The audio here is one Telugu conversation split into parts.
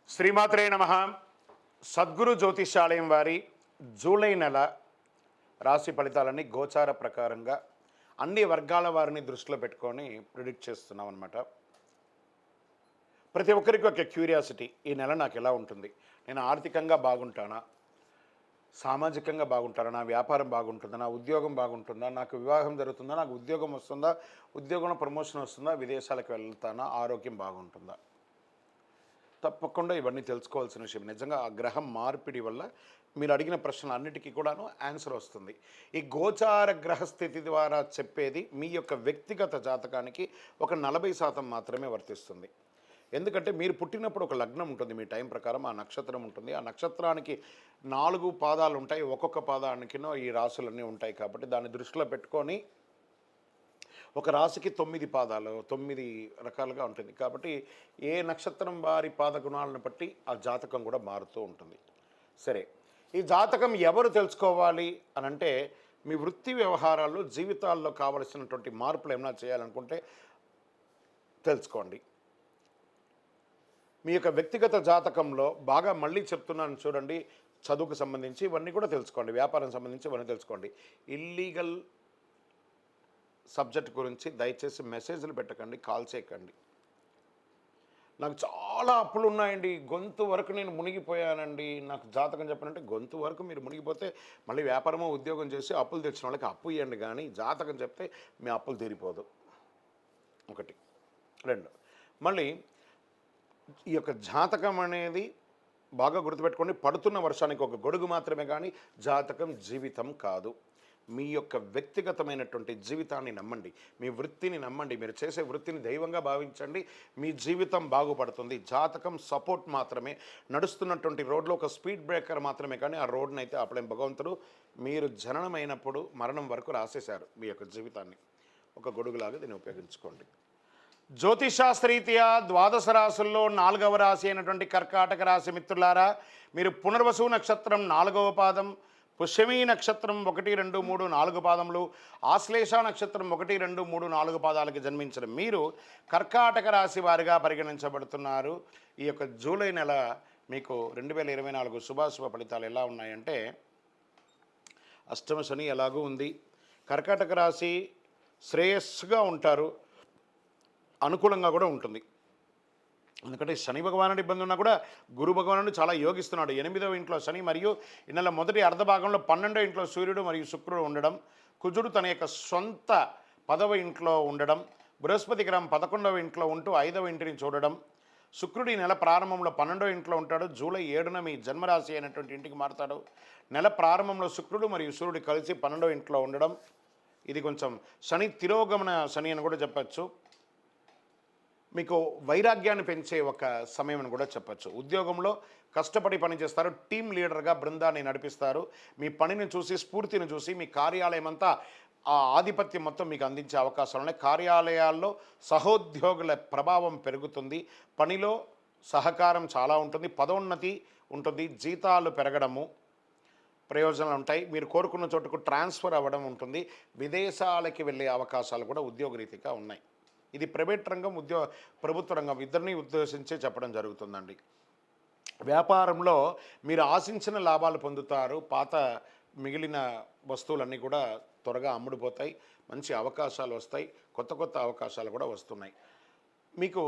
శ్రీమాత్రే నమ. సద్గురు జ్యోతిషాలయం వారి జూలై నెల రాశి ఫలితాలన్నీ గోచార ప్రకారంగా అన్ని వర్గాల వారిని దృష్టిలో పెట్టుకొని ప్రిడిక్ట్ చేస్తున్నాం అనమాట. ప్రతి ఒక్కరికి ఒక క్యూరియాసిటీ, ఈ నెల నాకు ఎలా ఉంటుంది, నేను ఆర్థికంగా బాగుంటానా, సామాజికంగా బాగుంటానా, నా వ్యాపారం బాగుంటుందా, నా ఉద్యోగం బాగుంటుందా, నాకు వివాహం జరుగుతుందా, నాకు ఉద్యోగం వస్తుందా, ఉద్యోగంలో ప్రమోషన్ వస్తుందా, విదేశాలకు వెళ్తానా, ఆరోగ్యం బాగుంటుందా. తప్పకుండా ఇవన్నీ తెలుసుకోవాల్సిన విషయం. నిజంగా ఆ గ్రహం మార్పిడి వల్ల మీరు అడిగిన ప్రశ్నలు అన్నిటికీ కూడాను ఆన్సర్ వస్తుంది. ఈ గోచార గ్రహస్థితి ద్వారా చెప్పేది మీ యొక్క వ్యక్తిగత జాతకానికి ఒక 40% మాత్రమే వర్తిస్తుంది. ఎందుకంటే మీరు పుట్టినప్పుడు ఒక లగ్నం ఉంటుంది, మీ టైం ప్రకారం ఆ నక్షత్రం ఉంటుంది. ఆ నక్షత్రానికి 4 పాదాలు ఉంటాయి, ఒక్కొక్క పాదానికినో ఈ రాసులన్నీ ఉంటాయి. కాబట్టి దాన్ని దృష్టిలో పెట్టుకొని ఒక రాశికి 9 పాదాలు, 9 రకాలుగా ఉంటుంది. కాబట్టి ఏ నక్షత్రం వారి పాదగుణాలను బట్టి ఆ జాతకం కూడా మారుతూ ఉంటుంది. సరే, ఈ జాతకం ఎవరు తెలుసుకోవాలి అని అంటే, మీ వృత్తి వ్యవహారాల్లో జీవితాల్లో కావలసినటువంటి మార్పులు ఏమైనా చేయాలనుకుంటే తెలుసుకోండి. మీ యొక్క వ్యక్తిగత జాతకంలో బాగా మళ్ళీ చెప్తున్నాను చూడండి, చదువుకు సంబంధించి ఇవన్నీ కూడా తెలుసుకోండి, వ్యాపారం సంబంధించి ఇవన్నీ తెలుసుకోండి. ఇల్లీగల్ సబ్జెక్ట్ గురించి దయచేసి మెసేజ్లు పెట్టకండి, కాల్ చేయకండి. నాకు చాలా అప్పులు ఉన్నాయండి, గొంతు వరకు నేను మునిగిపోయానండి, నాకు జాతకం చెప్పనంటే గొంతు వరకు మీరు మునిగిపోతే మళ్ళీ వ్యాపారమో ఉద్యోగం చేసి అప్పులు తెచ్చిన వాళ్ళకి అప్పు ఇవ్వండి, కానీ జాతకం చెప్తే మీ అప్పులు తీరిపోదు. 1. 2, మళ్ళీ ఈ యొక్క జాతకం అనేది బాగా గుర్తుపెట్టుకోండి, పడుతున్న వర్షానికి ఒక గొడుగు మాత్రమే, కానీ జాతకం జీవితం కాదు. మీ యొక్క వ్యక్తిగతమైనటువంటి జీవితాన్ని నమ్మండి, మీ వృత్తిని నమ్మండి, మీరు చేసే వృత్తిని దైవంగా భావించండి, మీ జీవితం బాగుపడుతుంది. జాతకం సపోర్ట్ మాత్రమే, నడుస్తున్నటువంటి రోడ్లో ఒక స్పీడ్ బ్రేకర్ మాత్రమే, కానీ ఆ రోడ్ని అయితే ఆపలేం భగవంతుడు. మీరు జననమైనప్పుడు మరణం వరకు రాసేశారు మీ యొక్క జీవితాన్ని, ఒక గొడుగులాగా దీన్ని ఉపయోగించుకోండి. జ్యోతిషాస్త్రరీత్యా ద్వాదశ రాశుల్లో 4వ రాశి అయినటువంటి కర్కాటక రాశి మిత్రులారా, మీరు పునర్వసు నక్షత్రం 4వ పాదం, పుష్యమీ నక్షత్రం 1, 2, 3, 4 పాదములు, ఆశ్లేష నక్షత్రం 1, 2, 3, 4 పాదాలకి జన్మించిన మీరు కర్కాటక రాశి వారిగా పరిగణించబడుతున్నారు. ఈ యొక్క జూలై నెల మీకు 2024 శుభాశుభ ఫలితాలు ఎలా ఉన్నాయంటే, అష్టమ శని ఎలాగూ ఉంది, కర్కాటక రాశి శ్రేయస్సుగా ఉంటారు, అనుకూలంగా కూడా ఉంటుంది. ఎందుకంటే శని భగవానుడి ఇబ్బంది ఉన్నా కూడా గురు భగవానుడు చాలా యోగిస్తున్నాడు. 8వ ఇంట్లో శని మరియు ఈ నెల మొదటి అర్ధభాగంలో 12వ ఇంట్లో సూర్యుడు మరియు శుక్రుడు ఉండడం, కుజుడు తన యొక్క సొంత 10వ ఇంట్లో ఉండడం, బృహస్పతి గ్రహం 11వ ఇంట్లో ఉంటూ 5వ ఇంటిని చూడడం, శుక్రుడు ఈ నెల ప్రారంభంలో 12వ ఇంట్లో ఉంటాడు, జూలై 7న మీ జన్మరాశి అయినటువంటి ఇంటికి మారుతాడు. నెల ప్రారంభంలో శుక్రుడు మరియు సూర్యుడు కలిసి 12వ ఇంట్లో ఉండడం, ఇది కొంచెం శని తిరోగమన శని అని కూడా చెప్పచ్చు. మీకు వైరాగ్యాన్ని పెంచే ఒక సమయం అని కూడా చెప్పచ్చు. ఉద్యోగంలో కష్టపడి పనిచేస్తారు, టీం లీడర్గా బృందాన్ని నడిపిస్తారు. మీ పనిని చూసి, స్ఫూర్తిని చూసి మీ కార్యాలయం అంతా ఆ ఆధిపత్యం మొత్తం మీకు అందించే అవకాశాలు ఉన్నాయి. కార్యాలయాల్లో సహోద్యోగుల ప్రభావం పెరుగుతుంది, పనిలో సహకారం చాలా ఉంటుంది, పదోన్నతి ఉంటుంది, జీతాలు పెరగడము ప్రయోజనాలు ఉంటాయి, మీరు కోరుకున్న చోటుకు ట్రాన్స్ఫర్ అవ్వడం ఉంటుంది, విదేశాలకి వెళ్ళే అవకాశాలు కూడా ఉద్యోగరీతిగా ఉన్నాయి. ఇది ప్రైవేట్ రంగం, ప్రభుత్వ రంగం ఇద్దరిని ఉద్దేశించే చెప్పడం జరుగుతుందండి. వ్యాపారంలో మీరు ఆశించిన లాభాలు పొందుతారు, పాత మిగిలిన వస్తువులన్నీ కూడా త్వరగా అమ్ముడుపోతాయి, మంచి అవకాశాలు వస్తాయి, కొత్త కొత్త అవకాశాలు కూడా వస్తున్నాయి. మీకు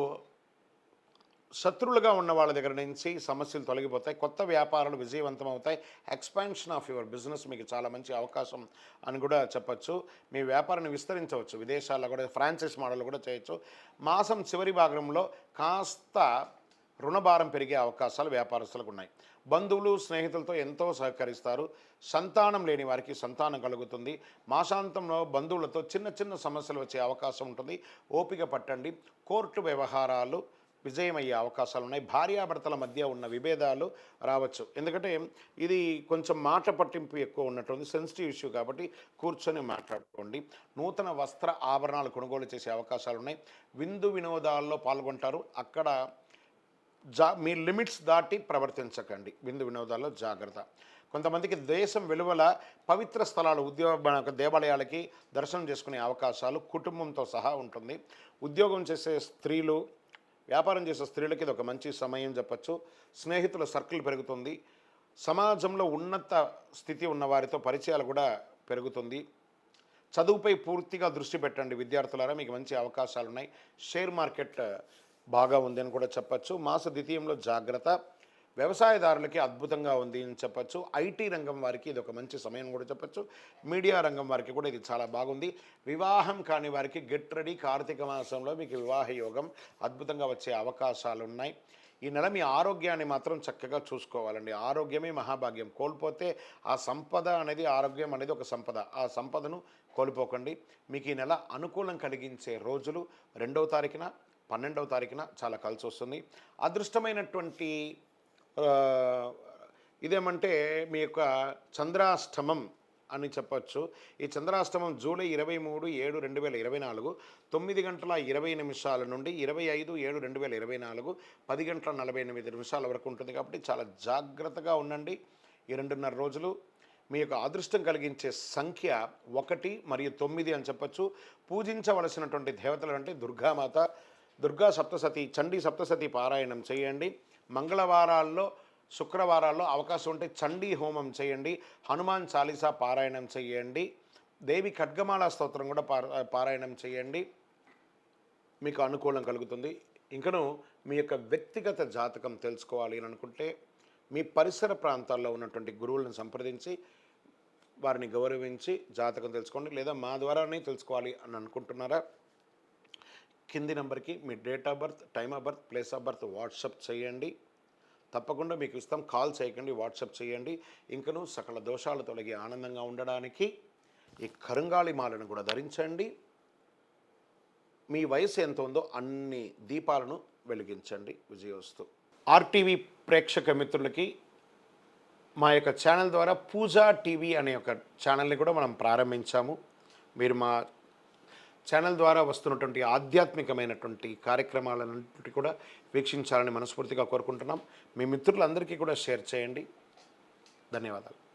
శత్రువులుగా ఉన్న వాళ్ళ దగ్గర నుంచి సమస్యలు తొలగిపోతాయి, కొత్త వ్యాపారాలు విజయవంతం అవుతాయి, ఎక్స్పాన్షన్ ఆఫ్ యువర్ బిజినెస్ మీకు చాలా మంచి అవకాశం అని కూడా చెప్పచ్చు. మీ వ్యాపారాన్ని విస్తరించవచ్చు, విదేశాల్లో కూడా ఫ్రాంచైజ్ మోడల్ కూడా చేయొచ్చు. మాసం చివరి భాగంలో కాస్త రుణభారం పెరిగే అవకాశాలు వ్యాపారస్తులకు ఉన్నాయి. బంధువులు స్నేహితులతో ఎంతో సహకరిస్తారు, సంతానం లేని వారికి సంతానం కలుగుతుంది. మాసాంతంలో బంధువులతో చిన్న చిన్న సమస్యలు వచ్చే అవకాశం ఉంటుంది, ఓపిక పట్టండి. కోర్టు వ్యవహారాలు విజయమయ్యే అవకాశాలు ఉన్నాయి. భార్యాభర్తల మధ్య ఉన్న విభేదాలు రావచ్చు, ఎందుకంటే ఇది కొంచెం మాట పట్టింపు ఎక్కువ ఉన్నట్టుంది, సెన్సిటివ్ ఇష్యూ, కాబట్టి కూర్చొని మాట్లాడుకోండి. నూతన వస్త్ర ఆభరణాలు కొనుగోలు చేసే అవకాశాలు ఉన్నాయి. విందు వినోదాల్లో పాల్గొంటారు, అక్కడ మీ లిమిట్స్ దాటి ప్రవర్తించకండి, విందు వినోదాల్లో జాగ్రత్త. కొంతమందికి దేశం వెలువల పవిత్ర స్థలాలు, దేవాలయాలకి దర్శనం చేసుకునే అవకాశాలు కుటుంబంతో సహా ఉంటుంది. ఉద్యోగం చేసే స్త్రీలు, వ్యాపారం చేసే స్త్రీలకి ఇది ఒక మంచి సమయం చెప్పచ్చు. స్నేహితుల సర్కిల్ పెరుగుతుంది. సమాజంలో ఉన్నత స్థితి ఉన్న వారితో పరిచయాలు కూడా పెరుగుతుంది. చదువుపై పూర్తిగా దృష్టి పెట్టండి విద్యార్థులారా, మీకు మంచి అవకాశాలు ఉన్నాయి. షేర్ మార్కెట్ బాగా ఉంది అని కూడా చెప్పచ్చు. మాస ద్వితీయంలో జాగ్రత్త. వ్యవసాయదారులకి అద్భుతంగా ఉంది అని చెప్పచ్చు. ఐటీ రంగం వారికి ఇది ఒక మంచి సమయం కూడా చెప్పచ్చు. మీడియా రంగం వారికి కూడా ఇది చాలా బాగుంది. వివాహం కాని వారికి గెట్ రెడీ. కార్తీక మాసంలో మీకు వివాహ యోగం అద్భుతంగా వచ్చే అవకాశాలు ఉన్నాయి. ఈ నెల మీ ఆరోగ్యాన్ని మాత్రం చక్కగా చూసుకోవాలండి. ఆరోగ్యమే మహాభాగ్యం. కోల్పోతే ఆ సంపద అనేది, ఆరోగ్యం అనేది ఒక సంపద. ఆ సంపదను కోల్పోకండి. మీకు ఈ నెల అనుకూలం కలిగించే రోజులు 2వ తారీఖున, 12వ తారీఖున చాలా కలిసి వస్తుంది. అదృష్టమైనటువంటి ఇదేమంటే మీ యొక్క చంద్రాష్టమం అని చెప్పచ్చు. ఈ చంద్రాష్టమం జూలై 23/7/2024 9:20 నుండి 25/7/2024 10:48 వరకు ఉంటుంది. కాబట్టి చాలా జాగ్రత్తగా ఉండండి ఈ 2.5 రోజులు. మీ యొక్క అదృష్టం కలిగించే సంఖ్య 1 మరియు 9 అని చెప్పచ్చు. పూజించవలసినటువంటి దేవతలు అంటే దుర్గామాత, దుర్గా సప్తసతి, చండీ సప్తసతి పారాయణం చేయండి. మంగళవారాల్లో, శుక్రవారాల్లో అవకాశం ఉంటే చండీ హోమం చేయండి. హనుమాన్ చాలీసా పారాయణం చేయండి. దేవి ఖడ్గమాల స్తోత్రం కూడా పారాయణం చేయండి. మీకు అనుకూలం కలుగుతుంది. ఇంకను మీ యొక్క వ్యక్తిగత జాతకం తెలుసుకోవాలి అని అనుకుంటే మీ పరిసర ప్రాంతాల్లో ఉన్నటువంటి గురువులను సంప్రదించి వారిని గౌరవించి జాతకం తెలుసుకోండి. లేదా మా ద్వారానే తెలుసుకోవాలి అని అనుకుంటున్నారా, కింది నెంబర్కి మీ date of birth, time of birth, place of birth WhatsApp చేయండి. తప్పకుండా మీకు ఇస్తాం. కాల్ చేయకండి, వాట్సాప్ చేయండి. ఇంకను సకల దోషాలు తొలగి ఆనందంగా ఉండడానికి ఈ కరుంగాళి మాలను కూడా ధరించండి. మీ వయసు ఎంత ఉందో అన్ని దీపాలను వెలిగించండి. విజయోస్తు. ఆర్టీవీ ప్రేక్షక మిత్రులకి మా యొక్క ఛానల్ ద్వారా పూజా టీవీ అనే ఒక ఛానల్ని కూడా మనం ప్రారంభించాము. మీరు మా ఛానల్ ద్వారా వస్తున్నటువంటి ఆధ్యాత్మికమైనటువంటి కార్యక్రమాలన్నింటి కూడా వీక్షించాలని మనస్ఫూర్తిగా కోరుకుంటున్నాం. మీ మిత్రులందరికీ కూడా షేర్ చేయండి. ధన్యవాదాలు.